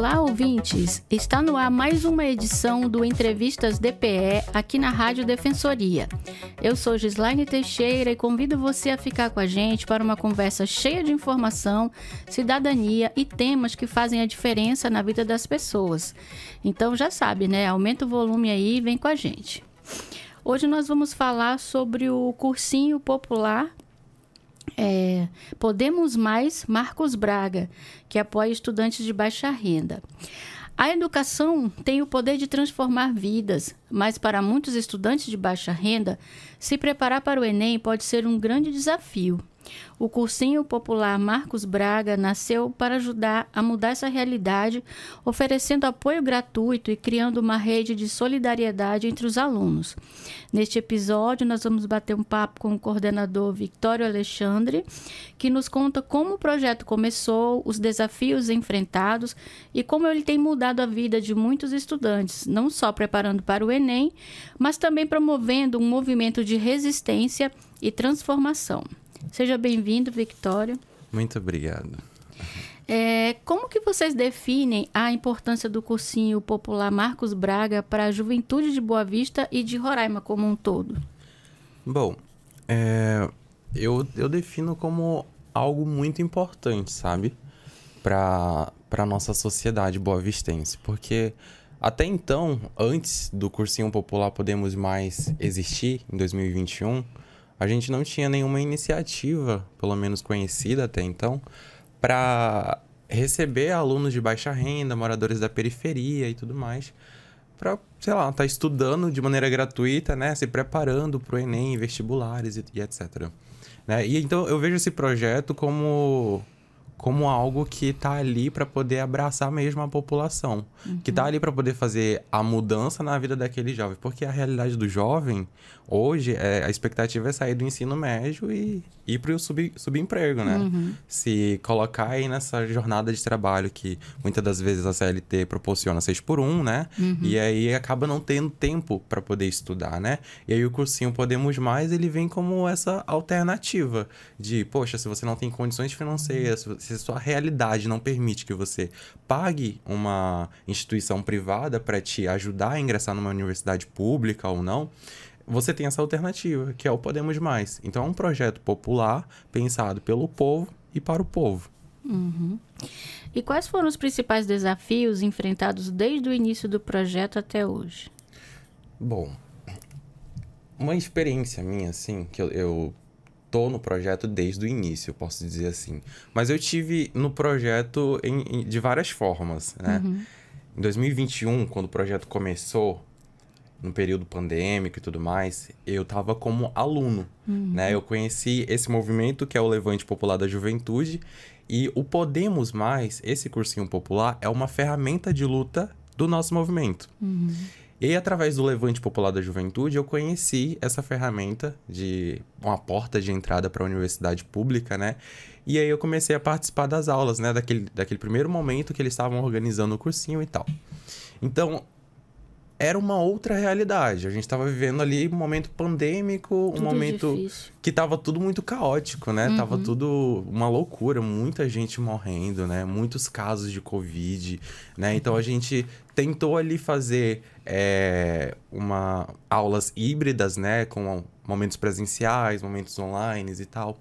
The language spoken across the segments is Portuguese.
Olá, ouvintes! Está no ar mais uma edição do Entrevistas DPE aqui na Rádio Defensoria. Eu sou Gislaine Teixeira e convido você a ficar com a gente para uma conversa cheia de informação, cidadania e temas que fazem a diferença na vida das pessoas. Então já sabe, né? Aumenta o volume aí e vem com a gente. Hoje nós vamos falar sobre o cursinho popular Podemos Mais Marcos Braga, que apoia estudantes de baixa renda. A educação tem o poder de transformar vidas, mas para muitos estudantes de baixa renda, se preparar para o Enem pode ser um grande desafio. O cursinho popular Marcos Braga nasceu para ajudar a mudar essa realidade, oferecendo apoio gratuito e criando uma rede de solidariedade entre os alunos. Neste episódio, nós vamos bater um papo com o coordenador Victório Alexandre, que nos conta como o projeto começou, os desafios enfrentados e como ele tem mudado a vida de muitos estudantes, não só preparando para o Enem, mas também promovendo um movimento de resistência e transformação. Seja bem-vindo, Victório. Muito obrigado. Como que vocês definem a importância do cursinho popular Marcos Braga para a juventude de Boa Vista e de Roraima como um todo? Bom, eu defino como algo muito importante, sabe? Para a nossa sociedade boavistense. Porque até então, antes do cursinho popular Podemos Mais existir, em 2021... a gente não tinha nenhuma iniciativa, pelo menos conhecida até então, para receber alunos de baixa renda, moradores da periferia e tudo mais, para, sei lá, estar estudando de maneira gratuita, né, se preparando para o Enem, vestibulares e etc. Né? E então eu vejo esse projeto como algo que está ali para poder abraçar mesmo a população, que está ali para poder fazer a mudança na vida daquele jovem, porque a realidade do jovem, hoje, a expectativa é sair do ensino médio e ir para o subemprego, né? Se colocar aí nessa jornada de trabalho que muitas das vezes a CLT proporciona 6x1, né? E aí acaba não tendo tempo para poder estudar, né? E aí o cursinho Podemos Mais, ele vem como essa alternativa de, poxa, se você não tem condições financeiras, se a sua realidade não permite que você pague uma instituição privada para te ajudar a ingressar numa universidade pública ou não, você tem essa alternativa, que é o Podemos Mais. Então é um projeto popular pensado pelo povo e para o povo. E quais foram os principais desafios enfrentados desde o início do projeto até hoje? Bom, uma experiência minha, assim, que eu tô no projeto desde o início, eu posso dizer assim. Mas eu tive no projeto de várias formas, né? Em 2021, quando o projeto começou, no período pandêmico e tudo mais, eu tava como aluno, né? Eu conheci esse movimento que é o Levante Popular da Juventude e o Podemos Mais, esse cursinho popular, é uma ferramenta de luta do nosso movimento. E através do Levante Popular da Juventude, eu conheci essa ferramenta de uma porta de entrada para a universidade pública, né? E aí eu comecei a participar das aulas, né? Daquele primeiro momento que eles estavam organizando o cursinho e tal. Então, era uma outra realidade. A gente estava vivendo ali um momento pandêmico, um momento difícil, que estava tudo muito caótico, né? Tava tudo uma loucura, muita gente morrendo, né? Muitos casos de Covid, né? Então a gente tentou ali fazer aulas híbridas, né? Com momentos presenciais, momentos online e tal.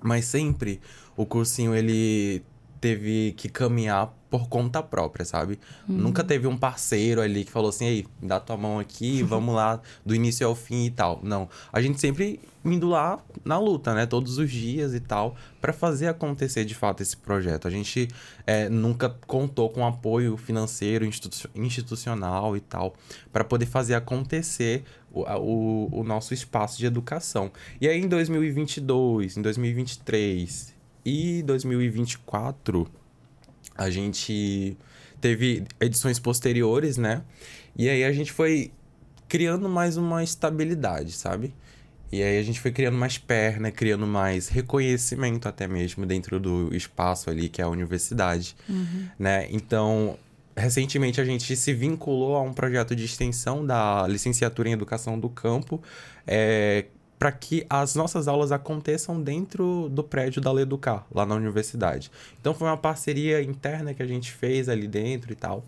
Mas sempre o cursinho, ele teve que caminhar por conta própria, sabe? Nunca teve um parceiro ali que falou assim, ei, dá tua mão aqui, vamos lá do início ao fim e tal. Não, a gente sempre indo lá na luta, né? Todos os dias e tal, para fazer acontecer de fato esse projeto. A gente nunca contou com apoio financeiro, institucional e tal, para poder fazer acontecer o nosso espaço de educação. E aí em 2022, em 2023 e 2024... a gente teve edições posteriores, né? E aí a gente foi criando mais uma estabilidade, sabe? E aí a gente foi criando mais perna, criando mais reconhecimento até mesmo dentro do espaço ali, que é a universidade, né? Então, recentemente a gente se vinculou a um projeto de extensão da licenciatura em Educação do Campo, para que as nossas aulas aconteçam dentro do prédio da Leducar, lá na universidade. Então foi uma parceria interna que a gente fez ali dentro e tal,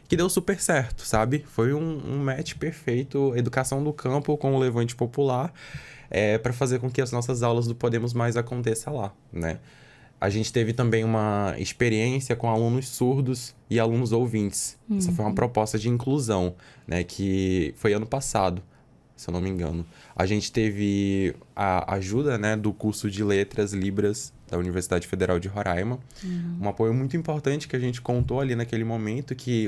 que deu super certo, sabe? Foi um match perfeito, educação do campo com o Levante Popular, para fazer com que as nossas aulas do Podemos Mais aconteça lá, né? A gente teve também uma experiência com alunos surdos e alunos ouvintes. Essa foi uma proposta de inclusão, né? Que foi ano passado, se eu não me engano. A gente teve a ajuda, né, do curso de Letras Libras da Universidade Federal de Roraima. Um apoio muito importante que a gente contou ali naquele momento, que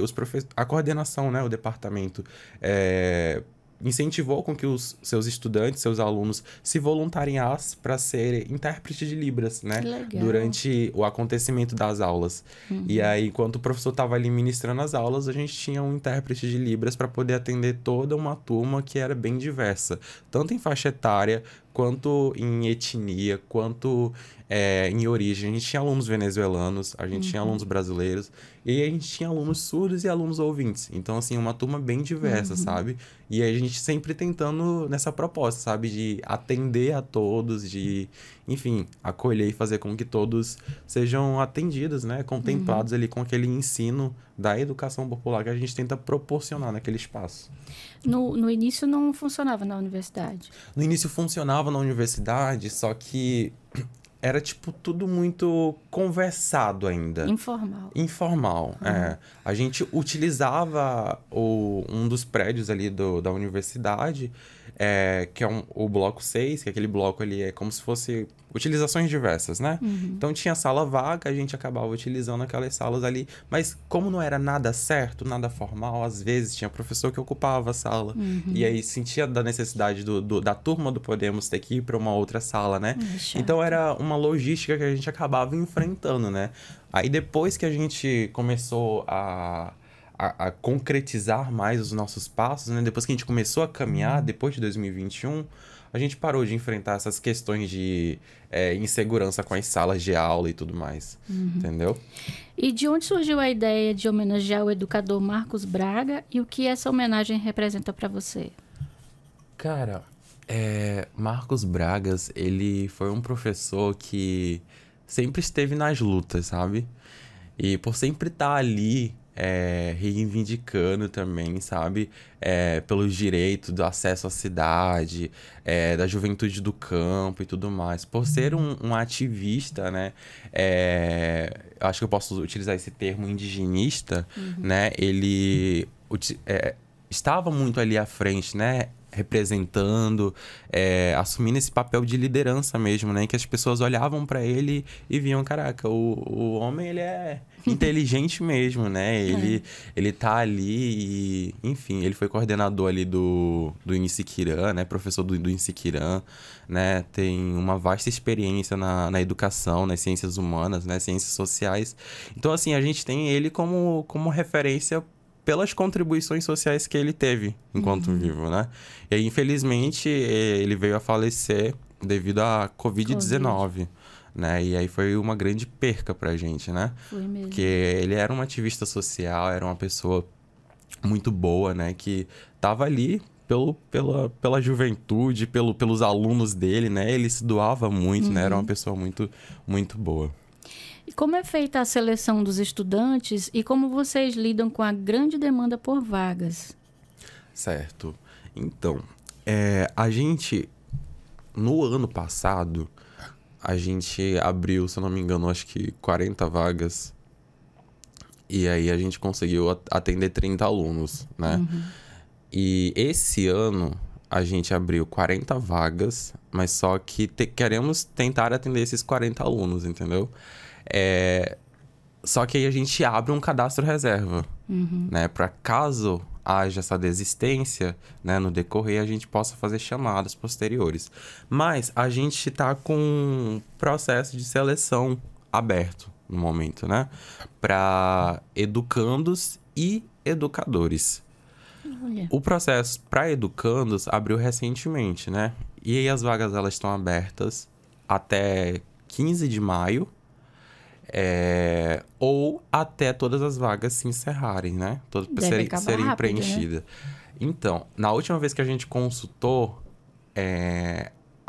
a coordenação, né, o departamento, incentivou com que os seus estudantes, seus alunos, se voluntariassem para ser intérprete de Libras, né? Durante o acontecimento das aulas. E aí, enquanto o professor estava ali ministrando as aulas, a gente tinha um intérprete de Libras para poder atender toda uma turma que era bem diversa. Tanto em faixa etária, quanto em etnia, quanto em origem. A gente tinha alunos venezuelanos, a gente tinha alunos brasileiros, e a gente tinha alunos surdos e alunos ouvintes. Então, assim, uma turma bem diversa, sabe? E aí a gente sempre tentando nessa proposta, sabe? De atender a todos, de, enfim, acolher e fazer com que todos sejam atendidos, né? Contemplados ali com aquele ensino da educação popular que a gente tenta proporcionar naquele espaço. No início não funcionava na universidade? No início funcionava na universidade, só que era, tipo, tudo muito conversado ainda. Informal, A gente utilizava um dos prédios ali da universidade, que é o bloco 6, que aquele bloco ali é como se fosse utilizações diversas, né? Então tinha sala vaga, a gente acabava utilizando aquelas salas ali, mas como não era nada certo, nada formal, às vezes tinha professor que ocupava a sala, e aí sentia da necessidade da turma do Podemos ter que ir para uma outra sala, né? Então era uma logística que a gente acabava enfrentando, né? Aí depois que a gente começou a concretizar mais os nossos passos, né? Depois que a gente começou a caminhar, depois de 2021, a gente parou de enfrentar essas questões de insegurança com as salas de aula e tudo mais, entendeu? E de onde surgiu a ideia de homenagear o educador Marcos Braga e o que essa homenagem representa para você? Cara, Marcos Bragas, ele foi um professor que sempre esteve nas lutas, sabe? E por sempre estar ali, reivindicando também, sabe? Pelos direitos do acesso à cidade, da juventude do campo e tudo mais. Por ser um ativista, né? Acho que eu posso utilizar esse termo indigenista, né? Ele estava muito ali à frente, né? Representando, assumindo esse papel de liderança mesmo, né? Que as pessoas olhavam pra ele e viam, caraca, o homem, ele é inteligente mesmo, né? Ele tá ali e, enfim, ele foi coordenador ali do Insiquirã, né? Professor do Insiquirã, né? Tem uma vasta experiência na educação, nas ciências humanas, né? Ciências sociais. Então, assim, a gente tem ele como referência pelas contribuições sociais que ele teve enquanto vivo, né? E aí, infelizmente, ele veio a falecer devido à Covid-19, né? E aí foi uma grande perca pra gente, né? Foi mesmo. Porque ele era um ativista social, era uma pessoa muito boa, né? Que tava ali pela juventude, pelos alunos dele, né? Ele se doava muito, né? Era uma pessoa muito, muito boa. E como é feita a seleção dos estudantes e como vocês lidam com a grande demanda por vagas? Certo. Então, a gente, no ano passado, a gente abriu, se eu não me engano, acho que 40 vagas. E aí a gente conseguiu atender 30 alunos, né? E esse ano a gente abriu 40 vagas, mas só que queremos tentar atender esses 40 alunos, entendeu? Só que aí a gente abre um cadastro reserva, né? Para caso haja essa desistência, né? No decorrer, a gente possa fazer chamadas posteriores. Mas a gente está com um processo de seleção aberto no momento, né? Para educandos e educadores. Olha. O processo para educandos abriu recentemente, né? E aí as vagas elas estão abertas até 15 de maio. Ou até todas as vagas se encerrarem, né? Serem rápido, preenchidas. Né? Então, na última vez que a gente consultou,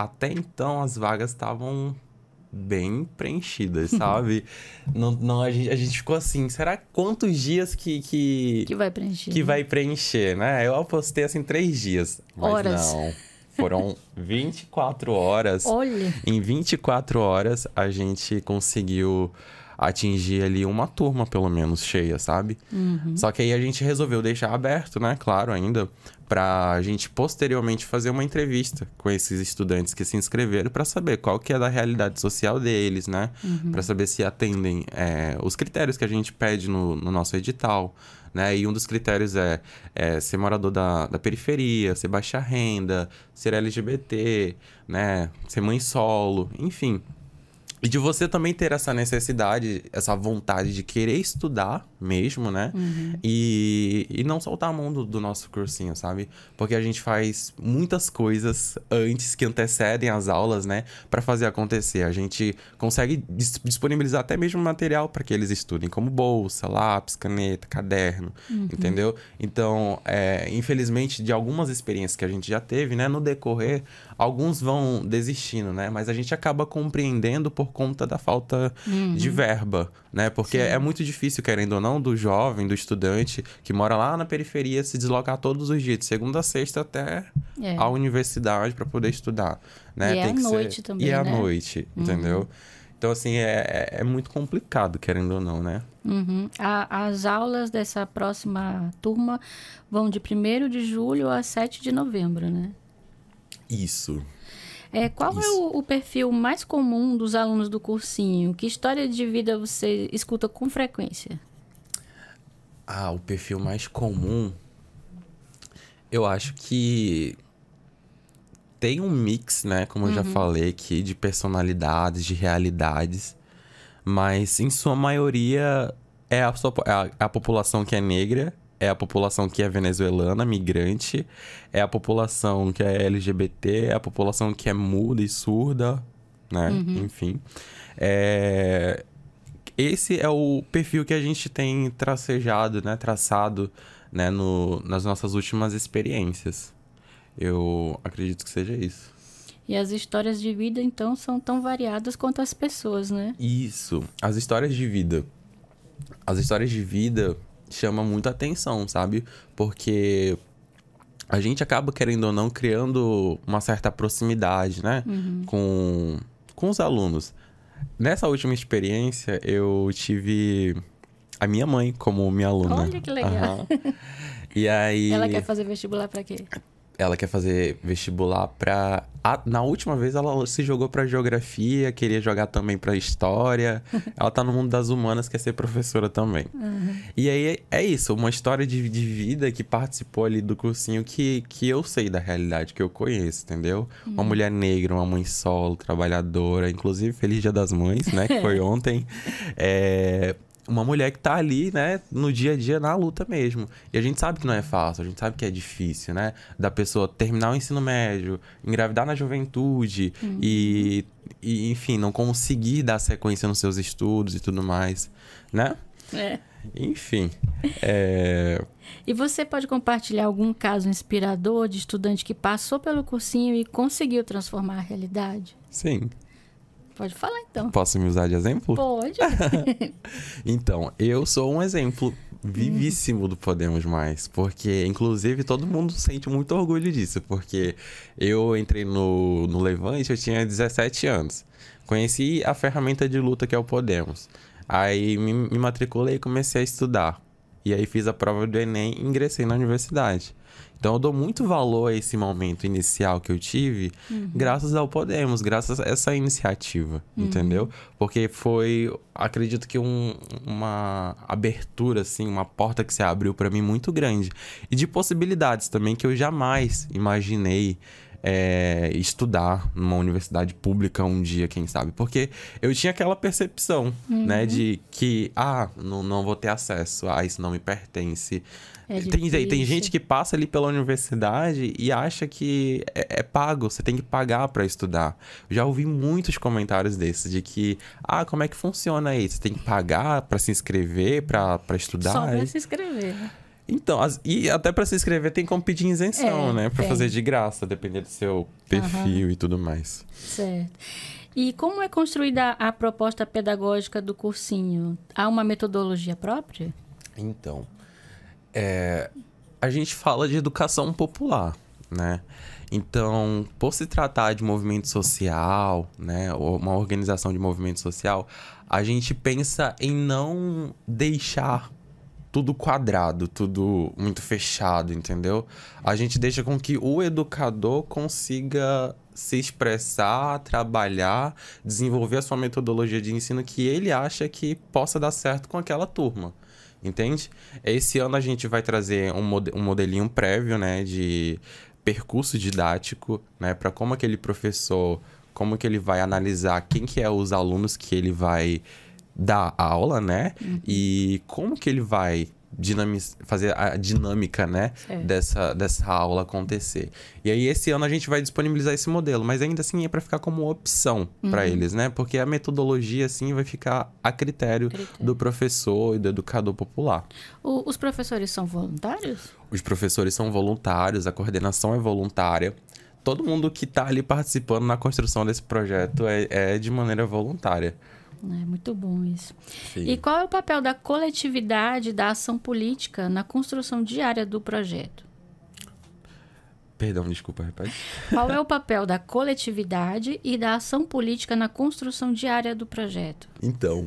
até então as vagas estavam bem preenchidas, sabe? Não, a gente ficou assim, será quantos dias que vai preencher? Que vai preencher, né? Eu apostei assim 3 dias, mas horas. Não. Foram 24 horas. Olha! Em 24 horas, a gente conseguiu atingir ali uma turma, pelo menos, cheia, sabe? Só que aí a gente resolveu deixar aberto, né? Claro, ainda, pra gente posteriormente fazer uma entrevista com esses estudantes que se inscreveram para saber qual que é da realidade social deles, né? Para saber se atendem os critérios que a gente pede no nosso edital, né? E um dos critérios é ser morador da periferia, ser baixa renda, ser LGBT, né? Ser mãe solo, enfim. E de você também ter essa necessidade, essa vontade de querer estudar mesmo, né? E não soltar a mão do nosso cursinho, sabe? Porque a gente faz muitas coisas antes que antecedem as aulas, né? Pra fazer acontecer. A gente consegue disponibilizar até mesmo material para que eles estudem, como bolsa, lápis, caneta, caderno, entendeu? Então, infelizmente, de algumas experiências que a gente já teve, né? No decorrer, alguns vão desistindo, né? Mas a gente acaba compreendendo por conta da falta de verba, né? Porque é muito difícil, querendo ou não, do jovem, do estudante que mora lá na periferia se deslocar todos os dias, de segunda a sexta até a universidade para poder estudar, né? E Tem que à noite também, E à né? noite, entendeu? Então, assim, é muito complicado, querendo ou não, né? As aulas dessa próxima turma vão de 1º de julho a 7 de novembro, né? Isso. Qual é o perfil mais comum dos alunos do cursinho? Que história de vida você escuta com frequência? O perfil mais comum, eu acho que tem um mix, né? Como eu já falei aqui, de personalidades, de realidades. Mas, em sua maioria, é a população que é negra, é a população que é venezuelana, migrante, é a população que é LGBT, é a população que é muda e surda, né? Enfim. Esse é o perfil que a gente tem traçado, né, nas nossas últimas experiências. Eu acredito que seja isso. E as histórias de vida, então, são tão variadas quanto as pessoas, né? Isso. As histórias de vida. As histórias de vida chamam muita atenção, sabe? Porque a gente acaba, querendo ou não, criando uma certa proximidade, né? Com os alunos. Nessa última experiência, eu tive a minha mãe como minha aluna. Olha que legal. E aí... Ela quer fazer vestibular pra quê? Ela quer fazer vestibular pra... Na última vez, ela se jogou pra geografia, queria jogar também pra história. Ela tá no mundo das humanas, quer ser professora também. E aí, é isso. Uma história de vida que participou ali do cursinho que eu sei da realidade, que eu conheço, entendeu? Uma mulher negra, uma mãe solo, trabalhadora. Inclusive, Feliz Dia das Mães, né? Que foi ontem. Uma mulher que tá ali, né, no dia a dia, na luta mesmo. E a gente sabe que não é fácil, a gente sabe que é difícil, né? Da pessoa terminar o ensino médio, engravidar na juventude e, enfim, não conseguir dar sequência nos seus estudos e tudo mais, né? Enfim. E você pode compartilhar algum caso inspirador de estudante que passou pelo cursinho e conseguiu transformar a realidade? Sim. Pode falar, então. Posso me usar de exemplo? Pode. Então, eu sou um exemplo vivíssimo do Podemos Mais, porque, inclusive, todo mundo sente muito orgulho disso, porque eu entrei no Levante, eu tinha 17 anos. Conheci a ferramenta de luta que é o Podemos. Aí me matriculei e comecei a estudar. E aí fiz a prova do Enem e ingressei na universidade. Então eu dou muito valor a esse momento inicial que eu tive, graças ao Podemos, graças a essa iniciativa, entendeu? Porque foi, acredito que uma abertura, assim, uma porta que se abriu para mim muito grande. E de possibilidades também que eu jamais imaginei estudar numa universidade pública um dia, quem sabe. Porque eu tinha aquela percepção, né, de que, não vou ter acesso, isso não me pertence. Tem gente que passa ali pela universidade e acha que é pago, você tem que pagar para estudar. Eu já ouvi muitos comentários desses, de que, como é que funciona isso? Você tem que pagar para se inscrever, para estudar? Só para se inscrever, né? Então, e até para se inscrever tem como pedir isenção, né? Para fazer de graça, dependendo do seu perfil e tudo mais. Certo. E como é construída a proposta pedagógica do cursinho? Há uma metodologia própria? Então, a gente fala de educação popular, né? Então, por se tratar de movimento social, né? Ou uma organização de movimento social, a gente pensa em não deixar tudo quadrado, tudo muito fechado, entendeu? A gente deixa com que o educador consiga se expressar, trabalhar, desenvolver a sua metodologia de ensino que ele acha que possa dar certo com aquela turma, entende? Esse ano a gente vai trazer um modelinho prévio, né, de percurso didático, né, para como aquele professor, como que ele vai analisar quem que é os alunos que ele vai dar aula, né? E como que ele vai fazer a dinâmica, né? Dessa aula acontecer. E aí, esse ano, a gente vai disponibilizar esse modelo. Mas ainda assim, é para ficar como opção para eles, né? Porque a metodologia, assim, vai ficar a critério do professor e do educador popular. Os professores são voluntários? Os professores são voluntários, a coordenação é voluntária. Todo mundo que está ali participando na construção desse projeto é de maneira voluntária. É muito bom isso. Sim. E qual é o papel da coletividade, da ação política na construção diária do projeto? Perdão, desculpa, repete. Qual é o papel da coletividade e da ação política na construção diária do projeto? Então,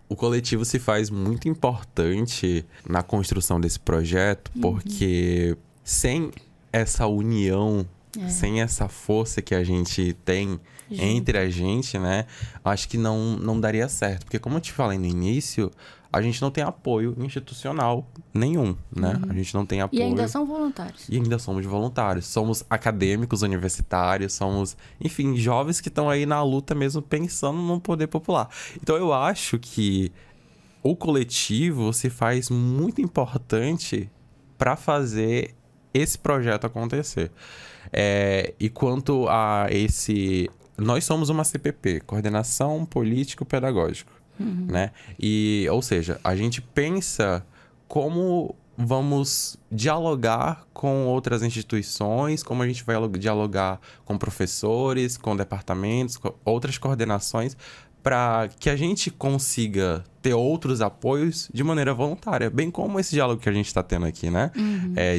o coletivo se faz muito importante na construção desse projeto, porque sem essa união, sem essa força que a gente tem entre a gente, né? Acho que não daria certo. Porque como eu te falei no início, a gente não tem apoio institucional nenhum, né? A gente não tem apoio. E ainda são voluntários. E ainda somos voluntários. Somos acadêmicos, universitários, somos, enfim, jovens que estão aí na luta mesmo pensando no poder popular. Então eu acho que o coletivo se faz muito importante para fazer esse projeto acontecer. E quanto a esse... Nós somos uma CPP, Coordenação Político-Pedagógico, né? Ou seja, a gente pensa como vamos dialogar com outras instituições, como a gente vai dialogar com professores, com departamentos, com outras coordenações, para que a gente consiga ter outros apoios de maneira voluntária, bem como esse diálogo que a gente está tendo aqui, né?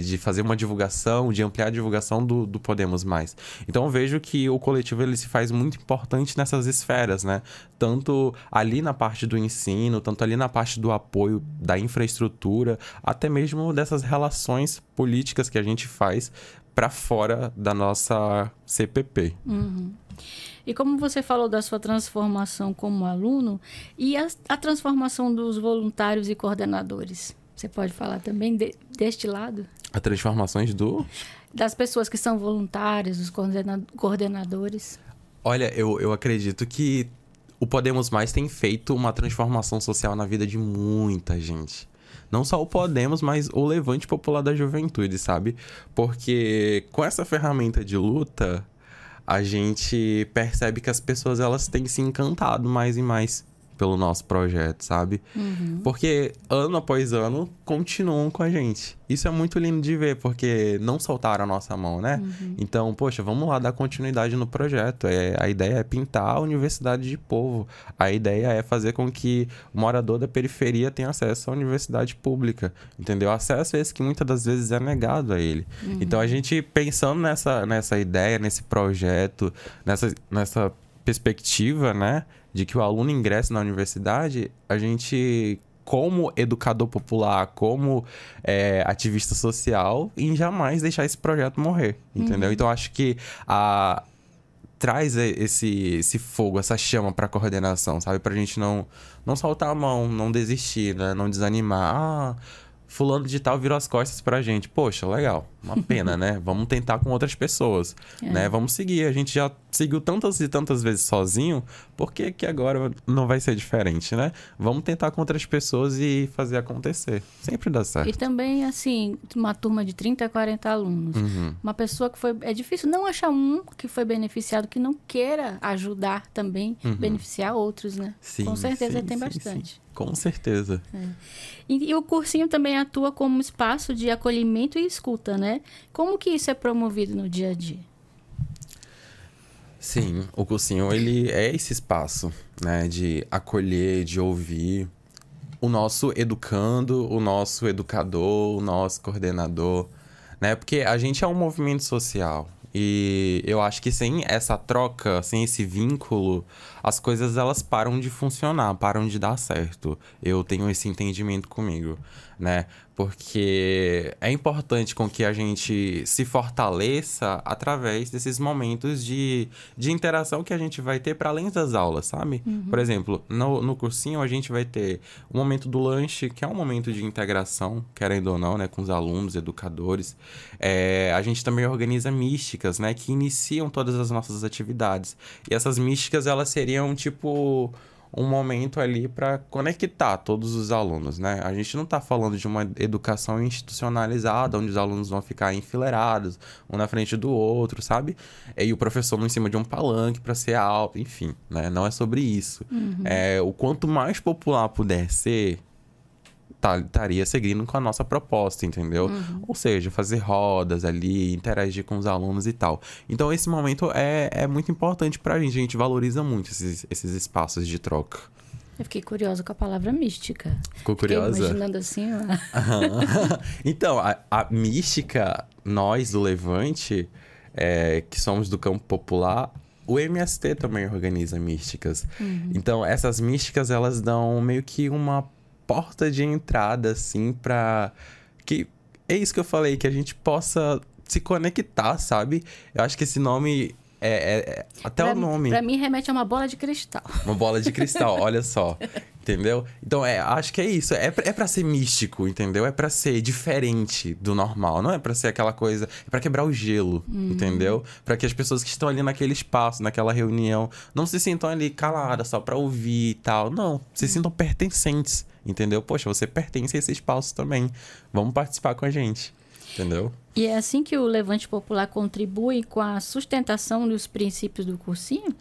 De fazer uma divulgação, de ampliar a divulgação do Podemos Mais. Então eu vejo que o coletivo ele se faz muito importante nessas esferas, né? Tanto ali na parte do ensino, tanto ali na parte do apoio da infraestrutura, até mesmo dessas relações políticas que a gente faz para fora da nossa CPP. E como você falou da sua transformação como aluno, e a transformação dos voluntários e coordenadores? Você pode falar também deste lado? As transformações das pessoas que são voluntárias, os coordenadores. Olha, eu acredito que o Podemos Mais tem feito uma transformação social na vida de muita gente. Não só o Podemos, mas o Levante Popular da Juventude, sabe? Porque com essa ferramenta de luta, a gente percebe que as pessoas elas têm se encantado mais e mais pelo nosso projeto, sabe? Porque ano após ano continuam com a gente. Isso é muito lindo de ver, porque não soltaram a nossa mão, né? Então, poxa, vamos lá dar continuidade no projeto. A ideia é pintar a universidade de povo. A ideia é fazer com que o morador da periferia tenha acesso à universidade pública, entendeu? Acesso esse que muitas das vezes é negado a ele. Então, a gente pensando nessa ideia, nesse projeto, nessa perspectiva, né? De que o aluno ingresse na universidade, a gente, como educador popular, como ativista social, em jamais deixar esse projeto morrer, entendeu? Então, acho que traz esse fogo, essa chama para a coordenação, sabe? Pra gente não soltar a mão, não desistir, né? Não desanimar. Fulano de tal virou as costas pra gente. Poxa, legal. Uma pena, né? Vamos tentar com outras pessoas, né? Vamos seguir. A gente já seguiu tantas e tantas vezes sozinho, por que que agora não vai ser diferente, né? Vamos tentar com outras pessoas e fazer acontecer. Sempre dá certo. E também, assim, uma turma de 30 a 40 alunos. Uma pessoa que foi... É difícil não achar um que foi beneficiado, que não queira ajudar também, beneficiar outros, né? Sim, com certeza sim, tem sim, bastante. Sim. Com certeza. E o cursinho também atua como espaço de acolhimento e escuta, né? Como que isso é promovido no dia a dia? Sim, o cursinho, ele é esse espaço, né? De acolher, de ouvir o nosso educando, o nosso educador, o nosso coordenador, né? Porque a gente é um movimento social. E eu acho que sem essa troca, sem esse vínculo, as coisas elas param de funcionar, param de dar certo. Eu tenho esse entendimento comigo, né? Porque é importante com que a gente se fortaleça através desses momentos de interação que a gente vai ter para além das aulas, sabe? Por exemplo, no cursinho a gente vai ter o momento do lanche, que é um momento de integração, querendo ou não, né? Com os alunos, educadores. A gente também organiza místicas, né? Que iniciam todas as nossas atividades. E essas místicas, elas seriam, tipo, um momento ali para conectar todos os alunos, né? A gente não está falando de uma educação institucionalizada, onde os alunos vão ficar enfileirados, um na frente do outro, sabe? E o professor em cima de um palanque para ser alto, enfim, né? Não é sobre isso. O quanto mais popular puder ser, estaria seguindo com a nossa proposta, entendeu? Ou seja, fazer rodas ali, interagir com os alunos e tal. Então, esse momento é muito importante pra gente. A gente valoriza muito esses espaços de troca. Eu fiquei curiosa com a palavra mística. Ficou curiosa? Fiquei imaginando assim, ó. Então, a mística, nós do Levante, que somos do campo popular, o MST também organiza místicas. Então, essas místicas, elas dão meio que uma porta de entrada, assim, pra... que é isso que eu falei, que a gente possa se conectar, sabe? Eu acho que esse nome até o nome. Pra mim, remete a uma bola de cristal. Uma bola de cristal, olha só. Entendeu? Então, acho que é isso. É pra ser místico, entendeu? É pra ser diferente do normal. Não é pra ser aquela coisa... É pra quebrar o gelo, entendeu? Pra que as pessoas que estão ali naquele espaço, naquela reunião, não se sintam ali caladas só pra ouvir e tal. Não, se sintam pertencentes, entendeu? Poxa, você pertence a esse espaço também. Vamos participar com a gente, entendeu? E é assim que o Levante Popular contribui com a sustentação dos princípios do cursinho?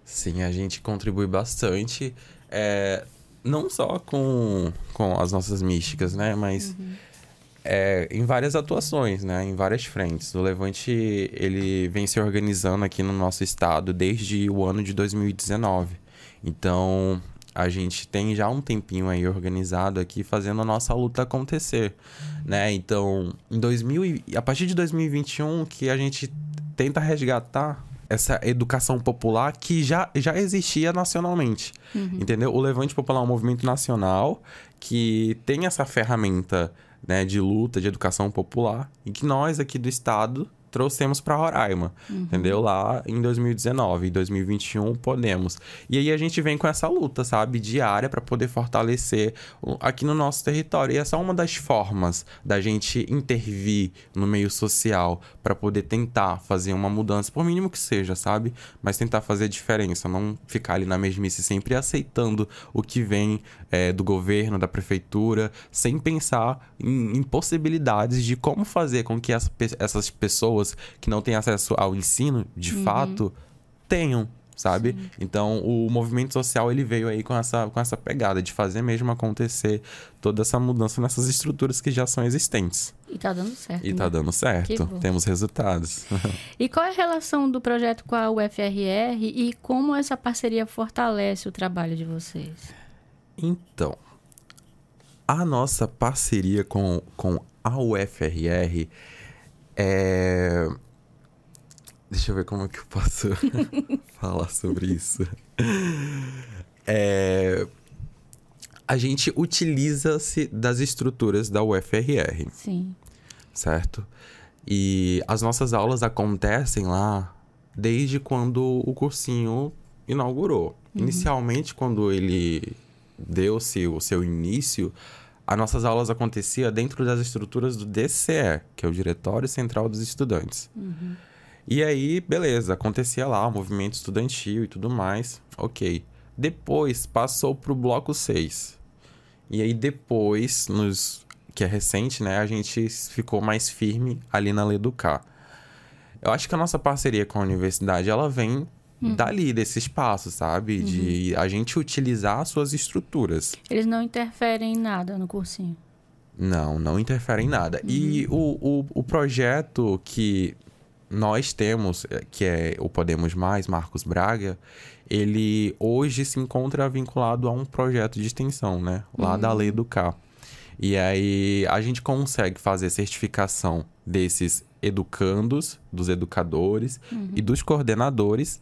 Sim, a gente contribui bastante... não só com as nossas místicas, né? Mas em várias atuações, né? Em várias frentes. O Levante, ele vem se organizando aqui no nosso estado desde o ano de 2019. Então, a gente tem já um tempinho aí organizado aqui, fazendo a nossa luta acontecer, né? Então, a partir de 2021, que a gente tenta resgatar essa educação popular que já existia nacionalmente, entendeu? O Levante Popular é um movimento nacional que tem essa ferramenta, né, de luta, de educação popular, e que nós aqui do estado trouxemos para Roraima, entendeu? Lá em 2019, em 2021 podemos. E aí a gente vem com essa luta, sabe? Diária para poder fortalecer aqui no nosso território. E essa é uma das formas da gente intervir no meio social para poder tentar fazer uma mudança, por mínimo que seja, sabe? Mas tentar fazer a diferença, não ficar ali na mesmice sempre aceitando o que vem do governo, da prefeitura, sem pensar em possibilidades de como fazer com que essas pessoas que não têm acesso ao ensino, de fato, tenham, sabe? Sim. Então, o movimento social, ele veio aí com essa pegada de fazer mesmo acontecer toda essa mudança nessas estruturas que já são existentes. E tá dando certo. E tá dando certo. Temos resultados. E qual é a relação do projeto com a UFRR e como essa parceria fortalece o trabalho de vocês? Então, a nossa parceria com a UFRR Deixa eu ver como é que eu posso falar sobre isso. A gente utiliza-se das estruturas da UFRR. Sim. Certo? E as nossas aulas acontecem lá desde quando o cursinho inaugurou. Inicialmente, quando ele deu-se o seu início, as nossas aulas aconteciam dentro das estruturas do DCE, que é o Diretório Central dos Estudantes. E aí, beleza, acontecia lá o movimento estudantil e tudo mais, ok. Depois passou para o bloco 6. E aí depois, que é recente, né, a gente ficou mais firme ali na Leducar. Eu acho que a nossa parceria com a universidade, ela vem dali, desse espaço, sabe? De a gente utilizar as suas estruturas. Eles não interferem em nada no cursinho? Não interfere em nada. E o projeto que nós temos, que é o Podemos Mais, Marcos Braga, ele hoje se encontra vinculado a um projeto de extensão, né? Lá da Lei Educar. E aí a gente consegue fazer certificação desses educandos, dos educadores e dos coordenadores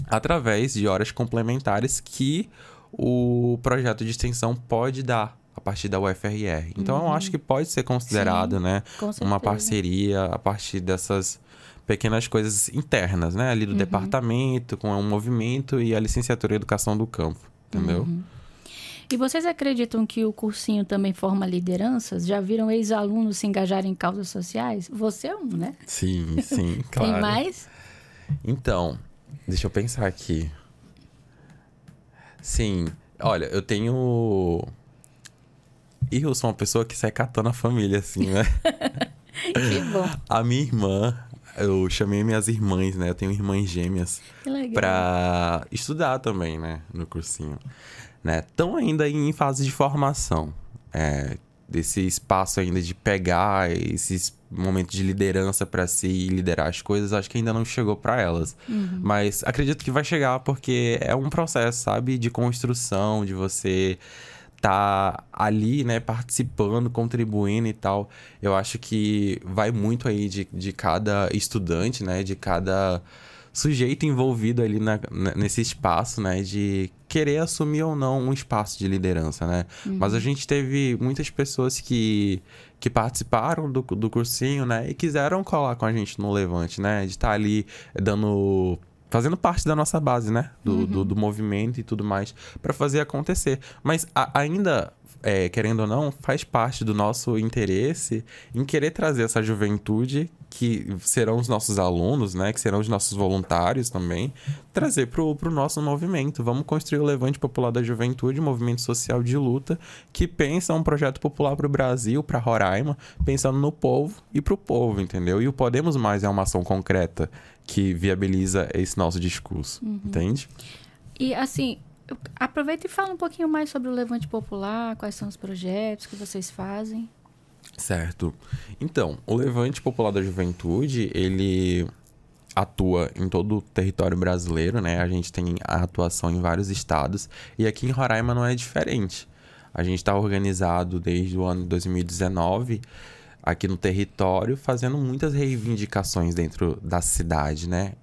através de horas complementares que o projeto de extensão pode dar a partir da UFRR. Então, eu acho que pode ser considerado, Sim, né, com certeza. uma parceria a partir dessas pequenas coisas internas, né, ali do departamento, com o movimento e a licenciatura em educação do campo, entendeu? E vocês acreditam que o cursinho também forma lideranças? Já viram ex-alunos se engajarem em causas sociais? Você é um, né? Sim, claro. Tem mais? Então, deixa eu pensar aqui. Sim, olha, eu tenho... E eu sou uma pessoa que sai catando a família, assim, né? Que bom. A minha irmã, eu chamei minhas irmãs, né? Eu tenho irmãs gêmeas. Que legal. Pra estudar também, né? No cursinho. Né? Estão ainda em fase de formação. Desse espaço ainda de pegar esses momentos de liderança pra si liderar as coisas, acho que ainda não chegou pra elas. Mas acredito que vai chegar porque é um processo, sabe? De construção, de você tá ali, né, participando, contribuindo e tal. Eu acho que vai muito aí de cada estudante, né, de cada sujeito envolvido ali nesse espaço, né, de querer assumir ou não um espaço de liderança, né. Mas a gente teve muitas pessoas que participaram do cursinho, né, e quiseram colar com a gente no Levante, né, de estar ali fazendo parte da nossa base, né? Do movimento e tudo mais, para fazer acontecer. Mas ainda, querendo ou não, faz parte do nosso interesse em querer trazer essa juventude, que serão os nossos alunos, né? Que serão os nossos voluntários também, trazer pro nosso movimento. Vamos construir o Levante Popular da Juventude, um movimento social de luta, que pensa um projeto popular para o Brasil, para Roraima, pensando no povo e pro povo, entendeu? E o Podemos Mais é uma ação concreta que viabiliza esse nosso discurso, entende? E assim, aproveita e fala um pouquinho mais sobre o Levante Popular, quais são os projetos que vocês fazem. Certo. Então, o Levante Popular da Juventude, ele atua em todo o território brasileiro, né? A gente tem a atuação em vários estados e aqui em Roraima não é diferente. A gente está organizado desde o ano 2019 aqui no território, fazendo muitas reivindicações dentro da cidade, né?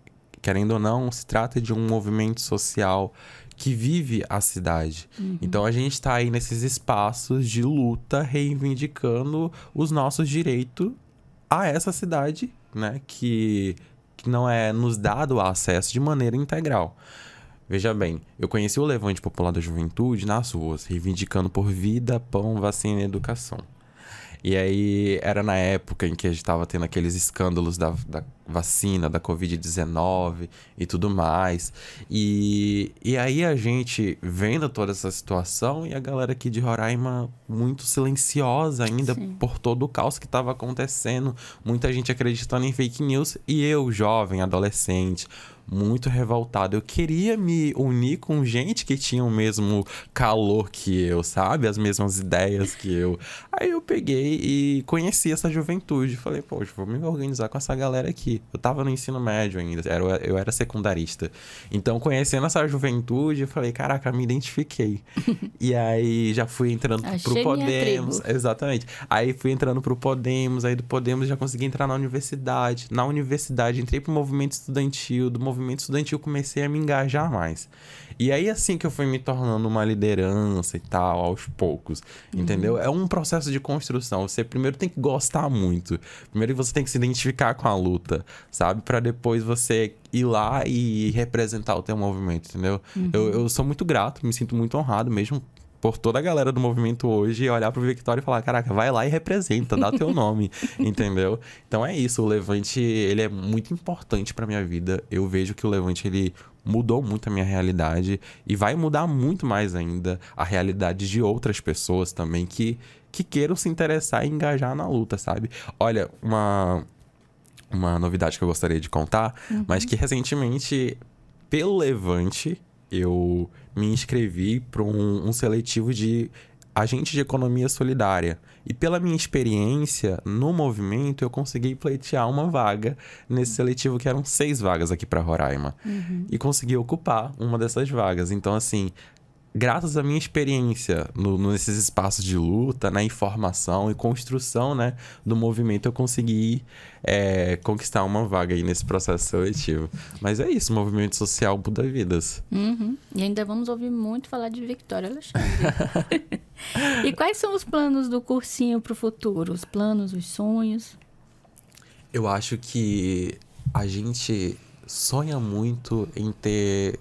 Querendo ou não, se trata de um movimento social que vive a cidade. Então, a gente está aí nesses espaços de luta, reivindicando os nossos direitos a essa cidade, né? Que não é nos dado acesso de maneira integral. Veja bem, eu conheci o Levante Popular da Juventude nas ruas, reivindicando por vida, pão, vacina e educação. E aí, era na época em que a gente estava tendo aqueles escândalos da vacina, da Covid-19 e tudo mais. E aí, a gente vendo toda essa situação e a galera aqui de Roraima muito silenciosa ainda por todo o caos que estava acontecendo. Muita gente acreditando em fake news. E eu, jovem, adolescente, muito revoltado. Eu queria me unir com gente que tinha o mesmo calor que eu, sabe? As mesmas ideias que eu. Aí eu peguei e conheci essa juventude. Falei, poxa, vou me organizar com essa galera aqui. Eu tava no ensino médio ainda, eu era secundarista. Então, conhecendo essa juventude, eu falei, caraca, me identifiquei. E aí, já fui entrando pro Podemos. Exatamente. Aí, fui entrando pro Podemos. Aí, do Podemos, já consegui entrar na universidade. Na universidade, entrei pro movimento estudantil. Do movimento estudantil, comecei a me engajar mais. E aí, assim que eu fui me tornando uma liderança e tal, aos poucos, entendeu? É um processo de construção. Você primeiro tem que gostar muito. Primeiro você tem que se identificar com a luta, sabe? Pra depois você ir lá e representar o teu movimento, entendeu? Eu sou muito grato, me sinto muito honrado mesmo por toda a galera do movimento hoje olhar pro Victória e falar, caraca, vai lá e representa, dá teu nome, entendeu? Então é isso, o Levante, ele é muito importante pra minha vida. Eu vejo que o Levante, ele mudou muito a minha realidade e vai mudar muito mais ainda a realidade de outras pessoas também que queiram se interessar e engajar na luta, sabe? Olha, uma novidade que eu gostaria de contar, mas que recentemente pelo Levante, eu me inscrevi para um seletivo de agente de economia solidária. E pela minha experiência no movimento, eu consegui pleitear uma vaga nesse seletivo, que eram 6 vagas aqui para Roraima. E consegui ocupar uma dessas vagas. Então, assim, graças à minha experiência nesses espaços de luta, na informação e construção, né, do movimento, eu consegui conquistar uma vaga aí nesse processo seletivo. Mas é isso, o movimento social muda vidas. E ainda vamos ouvir muito falar de Victória Alexandre. E quais são os planos do cursinho para o futuro? Os planos, os sonhos? Eu acho que a gente sonha muito em ter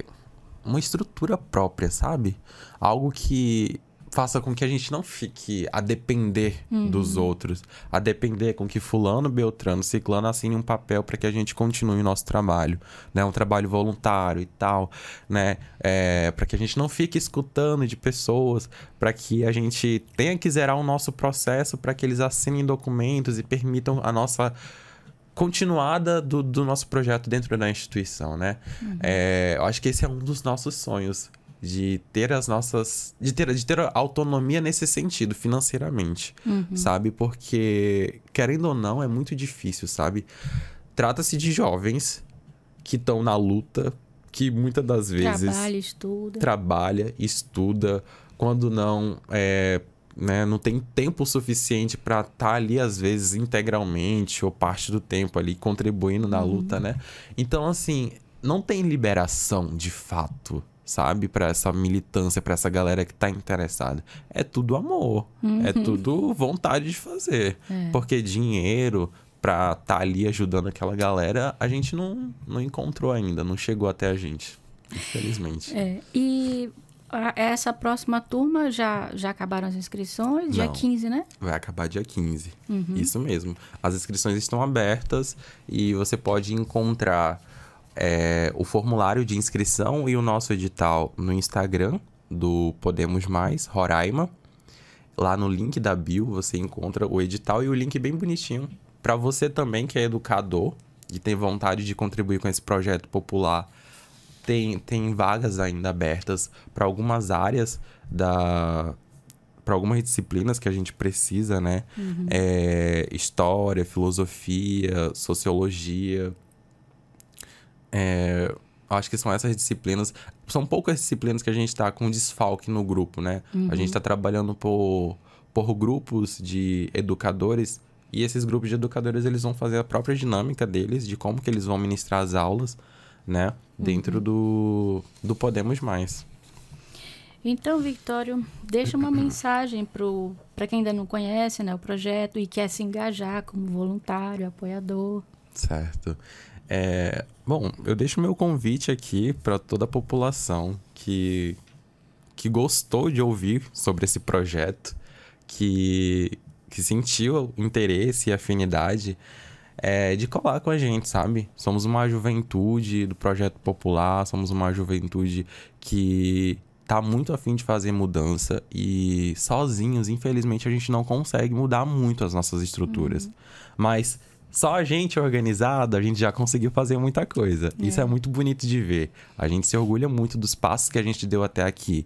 uma estrutura própria, sabe? Algo que faça com que a gente não fique a depender dos outros, a depender com que fulano, beltrano, ciclano assine um papel para que a gente continue o nosso trabalho, né? Um trabalho voluntário e tal, né? Para que a gente não fique escutando de pessoas, para que a gente tenha que zerar o nosso processo, para que eles assinem documentos e permitam a nossa continuada do nosso projeto dentro da instituição, né? Eu acho que esse é um dos nossos sonhos, de ter de ter autonomia nesse sentido, financeiramente, sabe? Porque, querendo ou não, é muito difícil, sabe? Trata-se de jovens que estão na luta, que muitas das vezes trabalha, estuda, quando não né, não tem tempo suficiente para estar ali, às vezes, integralmente ou parte do tempo ali contribuindo na luta, né? Então, assim, não tem liberação de fato, sabe? Para essa militância, para essa galera que tá interessada. É tudo amor, é tudo vontade de fazer. Porque dinheiro pra estar ali ajudando aquela galera, a gente não encontrou ainda, não chegou até a gente, infelizmente. E essa próxima turma já acabaram as inscrições? Dia 15, né? Vai acabar dia 15. Isso mesmo. As inscrições estão abertas e você pode encontrar o formulário de inscrição e o nosso edital no Instagram do Podemos Mais, Roraima. Lá no link da bio você encontra o edital e o link bem bonitinho. Para você também que é educador e tem vontade de contribuir com esse projeto popular, tem vagas ainda abertas para algumas áreas para algumas disciplinas que a gente precisa, né? História, filosofia, sociologia. Acho que são essas disciplinas. São poucas disciplinas que a gente está com desfalque no grupo, né? A gente está trabalhando por grupos de educadores. E esses grupos de educadores, eles vão fazer a própria dinâmica deles, de como que eles vão ministrar as aulas, né? Dentro do Podemos Mais. Então, Victório, deixa uma mensagem para quem ainda não conhece, né, o projeto e quer se engajar como voluntário, apoiador. Certo. Bom, eu deixo meu convite aqui para toda a população que gostou de ouvir sobre esse projeto, que sentiu interesse e afinidade, de colar com a gente, sabe? Somos uma juventude do Projeto Popular, somos uma juventude que tá muito afim de fazer mudança e sozinhos, infelizmente, a gente não consegue mudar muito as nossas estruturas. Mas só a gente organizado, a gente já conseguiu fazer muita coisa. Isso é muito bonito de ver. A gente se orgulha muito dos passos que a gente deu até aqui.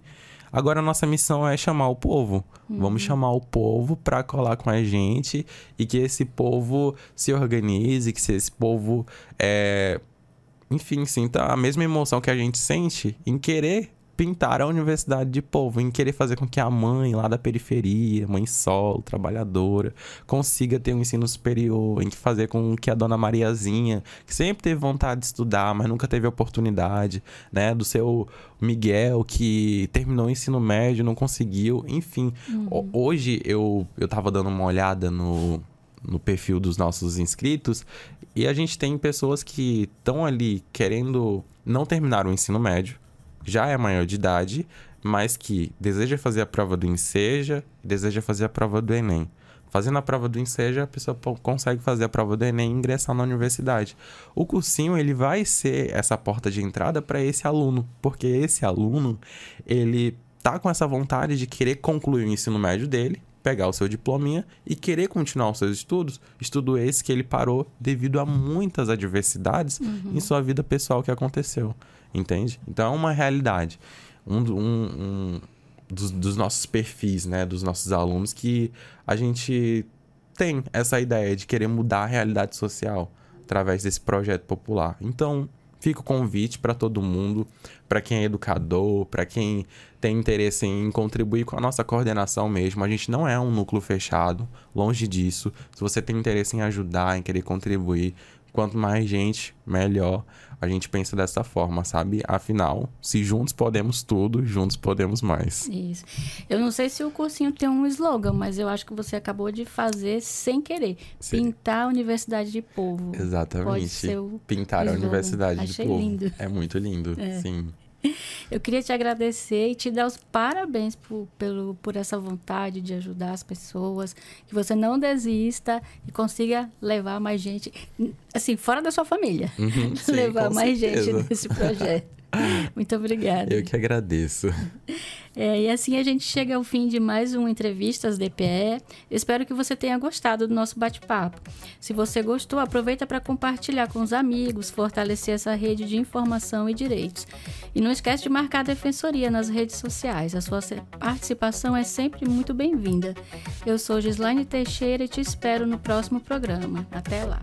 Agora a nossa missão é chamar o povo. Vamos chamar o povo para colar com a gente e que esse povo se organize, que esse povo, enfim, sinta a mesma emoção que a gente sente em querer pintar a universidade de povo, em querer fazer com que a mãe lá da periferia, mãe solo, trabalhadora, consiga ter um ensino superior, em fazer com que a dona Mariazinha, que sempre teve vontade de estudar, mas nunca teve oportunidade, né, do seu Miguel, que terminou o ensino médio, não conseguiu, enfim. Hoje eu tava dando uma olhada no perfil dos nossos inscritos e a gente tem pessoas que estão ali querendo não terminar o ensino médio, já é maior de idade, mas que deseja fazer a prova do Enseja, deseja fazer a prova do Enem. Fazendo a prova do Enseja, a pessoa consegue fazer a prova do Enem e ingressar na universidade. O cursinho, ele vai ser essa porta de entrada para esse aluno, porque esse aluno, ele tá com essa vontade de querer concluir o ensino médio dele, pegar o seu diplominha e querer continuar os seus estudos. Estudo esse que ele parou devido a muitas adversidades em sua vida pessoal que aconteceu. entende? Então é uma realidade. Dos nossos perfis, né, dos nossos alunos, que a gente tem essa ideia de querer mudar a realidade social através desse projeto popular. Então, fica o convite para todo mundo, para quem é educador, para quem tem interesse em contribuir com a nossa coordenação mesmo. A gente não é um núcleo fechado, longe disso. Se você tem interesse em ajudar, em querer contribuir, quanto mais gente, melhor. A gente pensa dessa forma, sabe? Afinal, se juntos podemos tudo, juntos podemos mais. Isso. Eu não sei se o cursinho tem um slogan, mas eu acho que você acabou de fazer sem querer. Sim. Pintar a Universidade de Povo. Exatamente. Pode ser o Pintar a slogan. Universidade Achei de Povo. lindo. É muito lindo, sim. Eu queria te agradecer e te dar os parabéns por essa vontade de ajudar as pessoas, que você não desista e consiga levar mais gente, assim, fora da sua família, Sim, levar mais certeza. gente nesse projeto. Muito obrigada. Eu que agradeço. E assim a gente chega ao fim de mais um Entrevistas DPE. Espero que você tenha gostado do nosso bate-papo. Se você gostou, aproveita para compartilhar com os amigos, fortalecer essa rede de informação e direitos. E não esquece de marcar a Defensoria nas redes sociais. A sua participação é sempre muito bem-vinda. Eu sou Gislaine Teixeira e te espero no próximo programa. Até lá.